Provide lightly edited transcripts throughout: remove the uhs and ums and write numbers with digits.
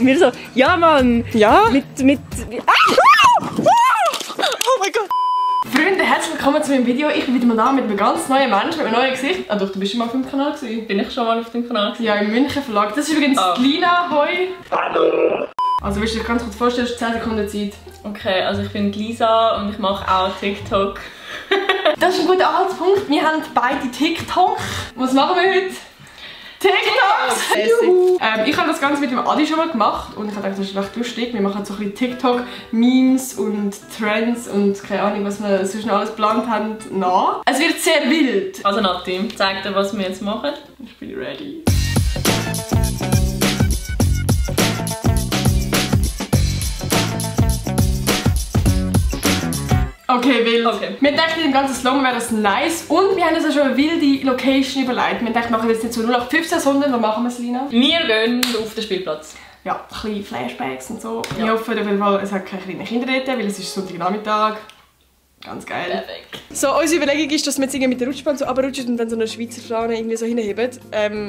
Und wir so, ja Mann! Ja? Mit... Oh mein Gott! Freunde, herzlich willkommen zu meinem Video. Ich bin wieder mal da mit einem ganz neuen Menschen, mit einem neuen Gesicht. Ah doch, du bist schon mal auf dem Kanal gewesen. Bin ich schon mal auf dem Kanal gewesen? Ja, im München Verlag. Das ist übrigens Lina, hoi. Hallo. Also willst du dir ganz kurz vorstellen, du hast 10 Sekunden Zeit. Okay, also ich bin Lisa und ich mache auch TikTok. Das ist ein guter Anhaltspunkt. Wir haben beide TikTok. Was machen wir heute? TikTok! Ich habe das Ganze mit dem Adi schon mal gemacht und ich habe gedacht, das ist recht lustig. Wir machen so ein bisschen TikTok-Memes und Trends und keine Ahnung, was wir sonst noch alles geplant haben, nach. Es wird sehr wild. Also Nati, zeig dir, was wir jetzt machen. Ich bin ready. Okay, wild. Okay. Wir dachten, im ganzen Slogan wäre das nice und wir haben uns auch schon eine wilde Location überlegt. Wir dachten, wir machen jetzt nicht so 0815, sondern wo machen wir es, Lina? Wir gehen auf den Spielplatz. Ja, ein bisschen Flashbacks und so. Ja. Ich hoffe auf jeden Fall, es hat keine kleinen Kinder dort, weil es ist Sonntagnachmittag. Ganz geil. Perfekt. So, unsere Überlegung ist, dass wir jetzt irgendwie mit der Rutschbahn so runterrutschen und dann so eine Schweizer Fahne irgendwie so hinheben.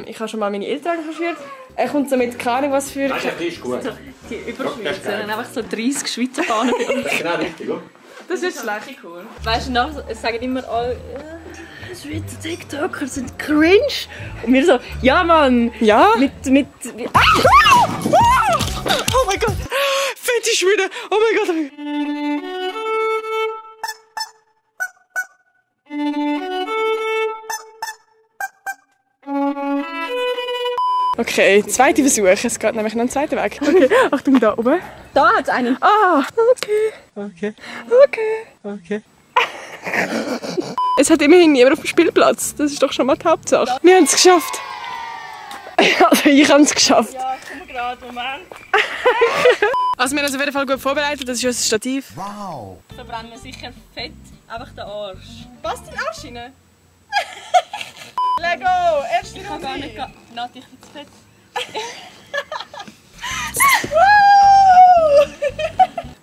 Ich habe schon mal meine Eltern engagiert. Er kommt so mit keine Ahnung was für... Nein, das ist gut. Die Überschweizer haben einfach so 30 Schweizer Fahnen bei uns. Genau richtig, oder? Das ist schlecht. Cool. Weißt du, nachher sagen immer alle, Schweizer TikToker sind cringe. Und wir so, ja Mann! Ja? Mit... Oh mein Gott! Fetisch wieder! Oh mein Gott! Okay, zweiter Versuch. Es geht nämlich noch einen zweiten Weg. Okay, Achtung, da oben. Da hat es einen. Ah, okay. Okay. Okay. Es hat immerhin niemand auf dem Spielplatz. Das ist doch schon mal die Hauptsache. Wir haben es geschafft. Also ich habe es geschafft. ja, komm gerade, Moment. Also wir haben uns auf jeden Fall gut vorbereitet. Das ist unser Stativ. Wow! Verbrennen wir sicher fett einfach den Arsch. Passt dein Arsch rein? Lego, erste Ich kann gar nicht... Nati, ich bin zu fett.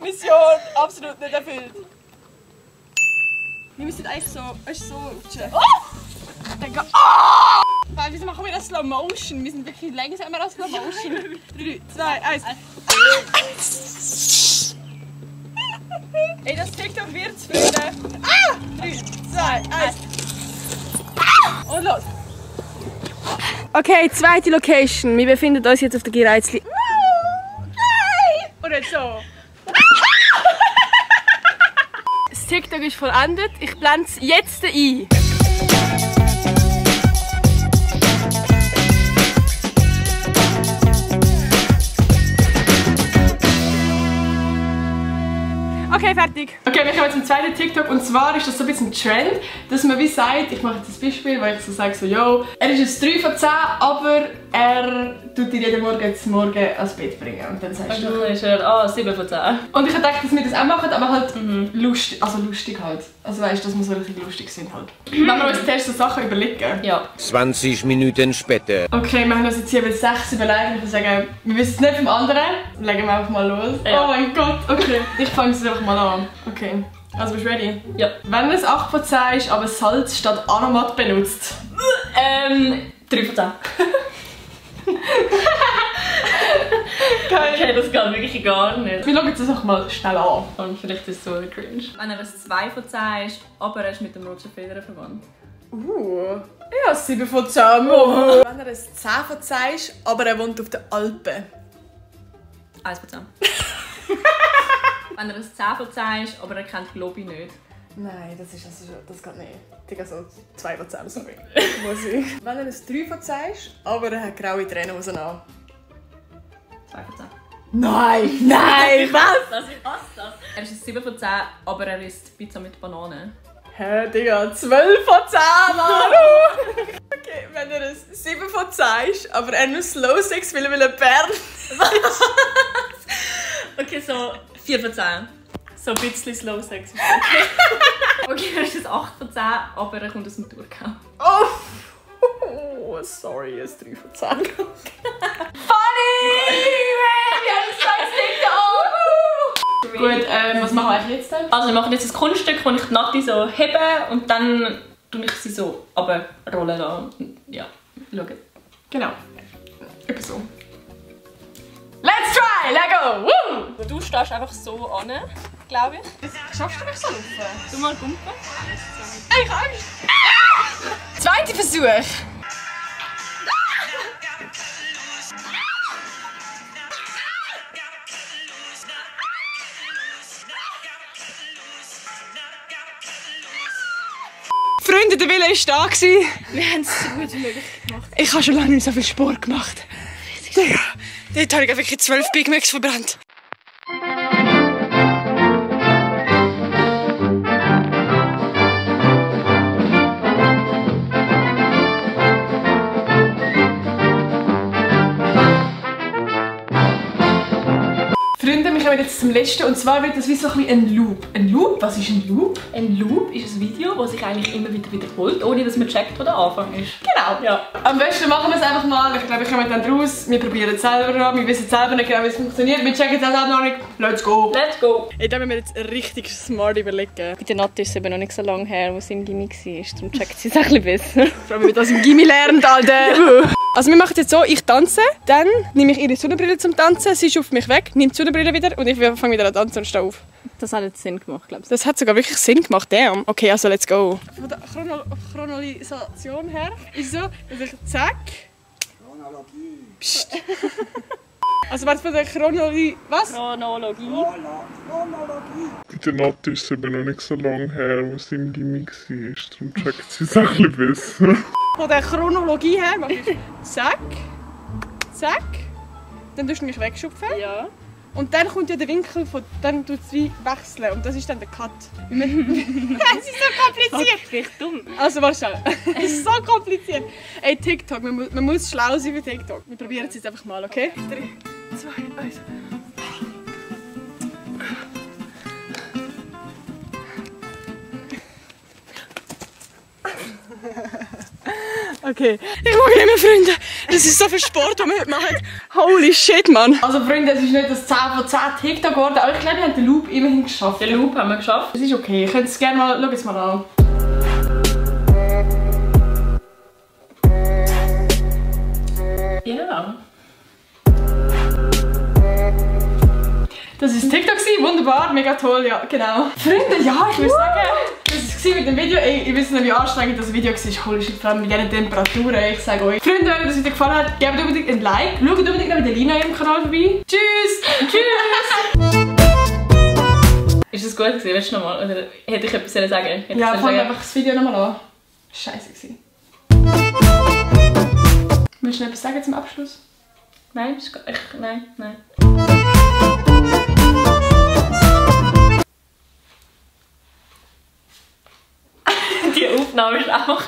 Mission absolut nicht erfüllt. Wir müssen eigentlich so, weißt, so rutschen. Oh! Denke, oh! Weil, wieso machen wir das Slow Motion? Wir sind wirklich langsamer als Slow Motion. 3, 2, 1. Ey, das TikTok wird's, Freunde. 3, 2, 1. Und los. Okay, zweite Location. Wir befinden uns jetzt auf der Gereizli. Und jetzt so. Das TikTok ist vollendet. Ich blende es jetzt ein. Okay, fertig. Okay, wir kommen zum zweiten TikTok und zwar ist das so ein bisschen ein Trend, dass man wie sagt, ich mache jetzt ein Beispiel, weil ich so sage, so, yo, er ist jetzt 3 von 10, aber er tut dir jeden Morgen zum Morgen ans Bett bringen und dann sagst Und du... dann ist er, 7 von 10. Und ich habe gedacht, dass wir das auch machen, aber halt lustig, also lustig halt. Also weißt du, dass wir so richtig lustig sind halt. Wenn wir uns zuerst so Sachen überlegen. Ja. 20 Minuten später. Okay, wir haben uns jetzt hier mit 6 überlegt. Ich würde sagen, wir wissen es nicht vom anderen. Legen wir einfach mal los. Ja. Oh mein Gott, okay. Ich fange es einfach mal an. Okay, also bist du ready? Ja. Wenn es 8 von 10 ist, aber Salz statt Aromat benutzt. 3 von 10. Okay, das geht wirklich gar nicht. Wir schauen uns das auch mal schnell an. Und vielleicht ist es so cringe. Wenn er ein 2 von 10 ist, aber er ist mit dem Roger Federer verwandt. Ja, 7 von 10. Oh. Wenn er ein 10 von 10 ist, aber er wohnt auf den Alpen. 1 von 10. Wenn er ein 10 von 10 ist, aber er kennt Globi nicht. Nein, das geht nicht. Digga, so 2 von 10, sorry. Muss ich. Wenn er ein 3 von 10 ist, aber er hat graue Tränenhosen an. 2 von 10. Nein, nein, was? Das ist was das? Er ist ein 7 von 10, aber er isst Pizza mit Banane. Hä, Digga, 12 von 10, Manu! Okay, wenn er ein 7 von 10 ist, aber er nur Slow Sex will, weil er Bern. Okay, so 4 von 10. So ein bisschen Slow Sex. Okay, er ist ein 8 von 10, aber er kommt aus dem Thurgau. Oh, sorry, ein 3 von 10. Funny! Wir haben es Gut, was machen wir eigentlich jetzt dann? Also wir machen jetzt ein Kunststück, wo ich die Nati so hebe und dann tue ich sie so runterrollen lassen. Ja, schauen. Genau. Etwa so. Let's try! Lego! Woo! Du stehst einfach so an, glaube ich. Schaffst du mich so laufen? Du mal gumpen. Ey, ich hab Angst! Zweiter Versuch. Freunde, der Wille war da. Wir haben es so gut wie möglich gemacht. Ich habe schon lange nicht so viel Sport gemacht. Digga, dort habe ich wirklich 12 Big Macs verbrannt. Freunde, wir kommen jetzt zum letzten und zwar wird das wie so ein Loop. Ein Loop? Was ist ein Loop? Ein Loop ist ein Video, das sich eigentlich immer wieder wiederholt, ohne dass man checkt, wo der Anfang ist. Genau. Ja. Am besten machen wir es einfach mal. Ich glaube, wir kommen dann raus. Wir probieren es selber an. Wir wissen selber nicht genau, wie es funktioniert. Wir checken es auch noch nicht. Let's go. Let's go! Ich darf mir jetzt richtig smart überlegen. Bei der Nati ist es eben noch nicht so lange her, wo sie im Gimmi war. Darum checkt sie es ein bisschen besser. Vor allem, wie das im Gimmi lernt, Alter. Also wir machen es jetzt so, ich tanze, dann nehme ich ihre Sonnenbrille zum Tanzen, sie ist auf mich weg, nimmt die Sonnenbrille wieder und ich fange wieder an zu tanzen und stehe auf. Das hat jetzt Sinn gemacht, glaube ich. Das hat sogar wirklich Sinn gemacht, damn. Okay, also let's go. Von der Chronologisation her ist so, dass ich zack... Chronologie. Psst. Also warte, von der Chronologie... Was? Chronologie. Bei der Nati ist es eben noch nicht so lange her, wo sie im Gimmi war. Darum checkt sie es ein bisschen besser. Von der Chronologie her mache ich zack, zack, dann tust du mich wegschupfen. Ja. Und dann kommt ja der Winkel, dann tut es wie wechseln und das ist dann der Cut. Es ist so kompliziert. Vielleicht dumm. Also warte schnell. Es ist so kompliziert. Ey, TikTok, man muss schlau sein für TikTok. Wir probieren es jetzt einfach mal, okay? 3, 2, 1. Okay, ich mag nicht mehr, Freunde. Das ist so viel Sport, den wir heute machen. Holy shit, Mann. Also Freunde, es ist nicht das 10 von 10 TikTok geworden, aber ich glaube, wir haben den Loop immerhin geschafft. Den Loop haben wir geschafft. Das ist okay, ihr könnt es gerne mal, schau es mal an. Ja. Das war TikTok, wunderbar, mega toll, ja, genau. Freunde, ja, ich würde sagen, das war mit dem Video. Ey, ich weiß nicht, wie anstrengend das Video war. Holy shit, vor allem mit diesen Temperaturen, ich sage euch. Freunde, wenn euch das Video gefallen hat, gebt unbedingt ein Like. Schaut unbedingt noch bei der Lina im Kanal vorbei. Tschüss! Tschüss! Ist das gut gewesen? Willst du nochmal? Oder hätte ich etwas sagen sollen? Ja, fang einfach das Video nochmal an. Scheiße gewesen. Willst du noch etwas sagen zum Abschluss? Nein, nein. Die Aufnahme ist auch